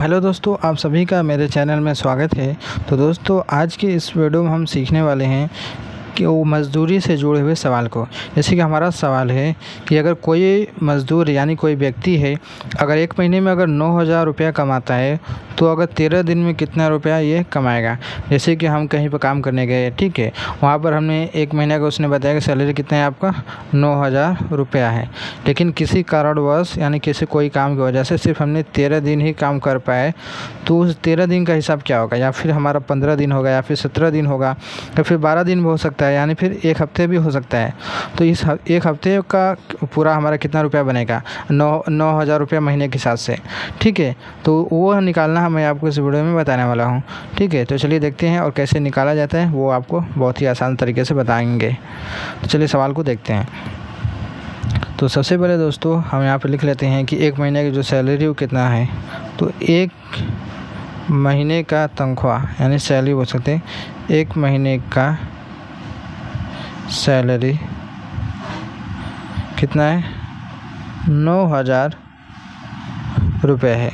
Hello दोस्तों, आप सभी का मेरे चैनल में स्वागत है। तो दोस्तों, आज के इस वीडियो में हम सीखने वाले हैं कि वो मज़दूरी से जुड़े हुए सवाल को। जैसे कि हमारा सवाल है कि अगर कोई मज़दूर यानी कोई व्यक्ति है, अगर एक महीने में अगर 9,000 रुपया कमाता है तो अगर 13 दिन में कितना रुपया ये कमाएगा। जैसे कि हम कहीं पर काम करने गए, ठीक है, वहाँ पर हमने एक महीने का उसने बताया कि सैलरी कितना है आपका 9,000 रुपया है, लेकिन किसी कारणवश यानी किसी कोई काम की वजह से सिर्फ हमने 13 दिन ही काम कर पाए, तो उस 13 दिन का हिसाब क्या होगा। या फिर हमारा 15 दिन होगा, या फिर 17 दिन होगा, या फिर 12 दिन भी हो सकता है, यानी फिर एक हफ्ते भी हो सकता है। तो इस एक हफ्ते का पूरा हमारा कितना रुपया बनेगा, 9,000 रुपया महीने के हिसाब से, ठीक है। तो वो निकालना मैं आपको इस वीडियो में बताने वाला हूँ, ठीक है। तो चलिए देखते हैं, और कैसे निकाला जाता है वो आपको बहुत ही आसान तरीके से बताएंगे। तो चलिए सवाल को देखते हैं। तो सबसे पहले दोस्तों हम यहाँ पर लिख लेते हैं कि एक महीने की जो सैलरी वो कितना है। तो एक महीने का तनख्वाह यानी सैलरी बोल सकते हैं, एक महीने का सैलरी कितना है, 9,000 रुपये है।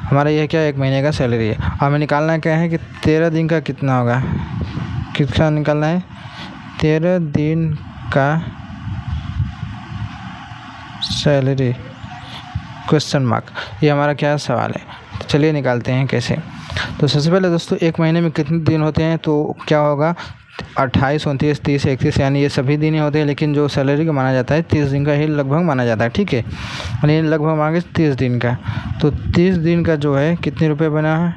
हमारा यह क्या एक महीने का सैलरी है। हमें निकालना क्या है कि 13 दिन का कितना होगा, कितना निकालना है, 13 दिन का सैलरी क्वेश्चन मार्क। ये हमारा क्या सवाल है। तो चलिए निकालते हैं कैसे। तो सबसे पहले दोस्तों एक महीने में कितने दिन होते हैं, तो क्या होगा 28, 29, 30, 31, यानी ये सभी दिन ही होते हैं, लेकिन जो सैलरी का माना जाता है 30 दिन का ही लगभग माना जाता है, ठीक है। यानी लगभग मांगे 30 दिन का। तो 30 दिन का जो है कितने रुपए बना है,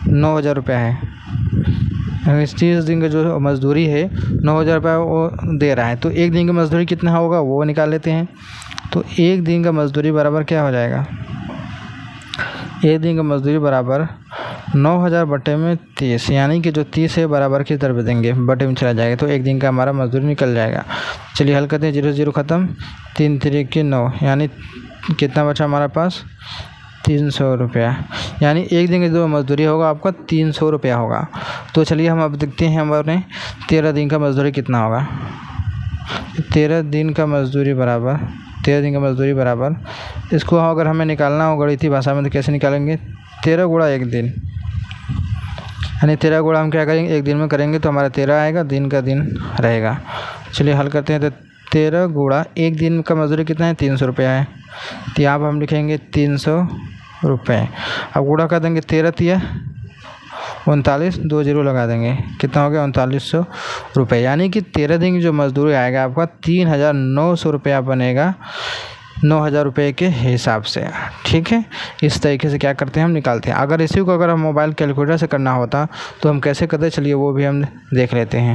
9,000 रुपया है। इस 30 दिन का जो मज़दूरी है 9,000 रुपया वो दे रहा है। तो एक दिन की मज़दूरी कितना होगा वो निकाल लेते हैं। तो एक दिन का मज़दूरी बराबर क्या हो जाएगा, एक दिन का मज़दूरी बराबर 9,000 बटे में 30, यानी कि जो 30 है बराबर की तरफ देंगे, बटे में चला जाएगा, तो एक दिन का हमारा मज़दूरी निकल जाएगा। चलिए हल करते हैं। 0 0 ख़त्म, 3 3 के 9, यानी कितना बचा हमारे पास 300 रुपया। यानी एक दिन की जो मज़दूरी होगा आपका 300 रुपया होगा। तो चलिए हम अब देखते हैं हमारे 13 दिन का मज़दूरी कितना होगा। 13 दिन का मज़दूरी बराबर, 13 दिन का मज़दूरी बराबर, इसको अगर हमें निकालना हो गणितीय भाषा में तो कैसे निकालेंगे, 13 गुणा एक दिन, यानी 13 गुणा हम क्या करेंगे एक दिन में करेंगे तो हमारा 13 आएगा, दिन का दिन रहेगा। चलिए हल करते हैं। तो 13 गुणा एक दिन का मज़दूरी कितना है, 300 रुपया है। तो यहाँ पर हम लिखेंगे 300 रुपये। अब गुणा कर देंगे, 13 तिया 39, 2 0 लगा देंगे, कितना हो गया 3900 रुपये। यानी कि 13 दिन की जो मज़दूरी आएगा आपका 3,900 रुपया बनेगा 9,000 रुपये के हिसाब से, ठीक है। इस तरीके से क्या करते हैं हम निकालते हैं। अगर इसी को अगर हम मोबाइल कैलकुलेटर से करना होता तो हम कैसे करते, चलिए वो भी हम देख लेते हैं।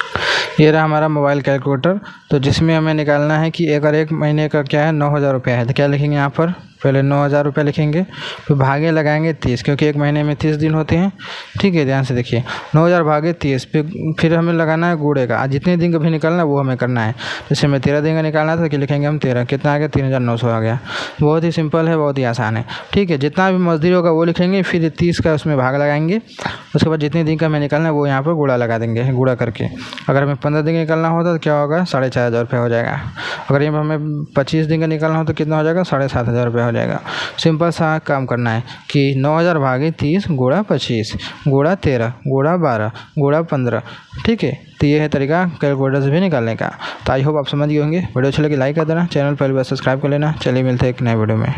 ये रहा हमारा मोबाइल कैलकुलेटर। तो जिसमें हमें निकालना है कि अगर एक महीने का क्या है 9,000 रुपया है, तो क्या लिखेंगे यहाँ पर, पहले 9,000 रुपया लिखेंगे, फिर भागे लगाएंगे 30, क्योंकि एक महीने में 30 दिन होते हैं, ठीक है। ध्यान से देखिए, 9,000 भागे 30, फिर हमें लगाना है गुणे का। जितने दिन का भी निकालना है वो हमें करना है। जैसे हमें 13 दिन का निकालना था कि लिखेंगे हम 13, कितना आ गया 3,900 आ गया। बहुत ही सिंपल है, बहुत ही आसान है, ठीक है। जितना भी मज़दूरी होगा वो लिखेंगे, फिर 30 का उसमें भाग लगाएंगे, उसके बाद जितने दिन का हमें निकालना है वो यहाँ पर गुणा लगा देंगे, गुणा करके। अगर हमें 15 दिन का निकालना होता तो क्या होगा 4,500 रुपये हो जाएगा। अगर ये हमें 25 दिन का निकालना हो तो कितना हो जाएगा 7,500 रुपये हो जाएगा। सिंपल सा काम करना है कि 9,000 भागे 30 गुणा 25 गुणा 13 गुणा 12 गुणा 15, ठीक है। तो ये है तरीका कैलकुलेटर से भी निकालने का। तो आई होप आप समझ गए होंगे। वीडियो अच्छी लगी लाइक कर देना, चैनल पहले बार सब्सक्राइब कर लेना। चलिए मिलते हैं एक नए वीडियो में।